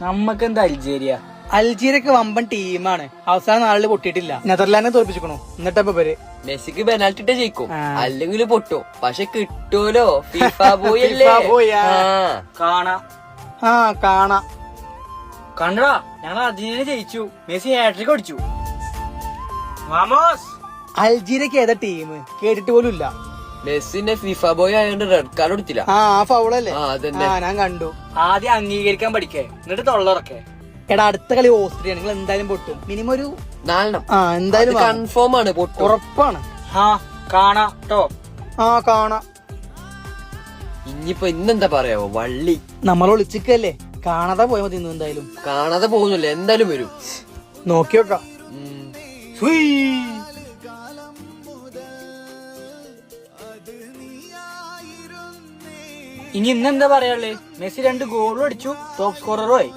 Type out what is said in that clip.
നമ്മക്കെന്താ അൾജീരിയ? അൾജീരിയൊക്കെ വമ്പൻ ടീമാണ്. അവസാന നാളില് പൊട്ടിയിട്ടില്ല. നെതർലാൻഡിനെ തോൽപ്പിച്ചിക്കണു. എന്നിട്ടപ്പോ പേര് മെസ്സിക്ക് പെനാൽറ്റി ഇട്ടേ ജയിക്കും, അല്ലെങ്കിൽ പൊട്ടും. പക്ഷെ കിട്ടൂലോ, ഫിഫ ബോയ് അല്ലേ. കാണാ കാണാ കണ്ടടാ, ഞങ്ങൾ അർജന്റീന ജയിച്ചു. മെസ്സി ഹാട്രിക് അടിച്ചു. വാമോസ്. അൾജീരിയക്ക് ഏതാ ടീം കേട്ടിട്ട് പോലും ഇല്ല. മെസ്സിന്റെ ഫിഫ ബോയ് ആയതുകൊണ്ട് റെഡ് കാർഡ് കൊടുത്തില്ല. ഫൗളല്ലേ? അതന്നെ ഞാൻ കണ്ടു. ആദ്യം അംഗീകരിക്കാൻ പഠിക്കേ, എന്നിട്ട് തൊള്ളറക്കേ. എടാ അടുത്ത കളി ഓസ്ട്രിയ, നിങ്ങൾ എന്തായാലും പൊട്ടും. മിനിമം ഒരു 4 എന്തായാലും കൺഫേം ആണ്, പൊട്ടും ഉറപ്പാണ്. കാണാ ട്ടോ. കാണാ. ഇനിയിപ്പോ ഇന്നെന്താ പറയാവോ, വള്ളി നമ്മൾ ഒളിച്ചിക്കല്ലേ, കാണാതെ പോയാൽ മതി. ഇന്ന് എന്തായാലും കാണാതെ പോകുന്നില്ല, എന്തായാലും വരും. നോക്കി നോക്കാം. ഇനി ഇന്നെന്താ പറയാളേ? മെസ്സി 2 ഗോളും അടിച്ചു, ടോപ്പ് സ്കോററും ആയി.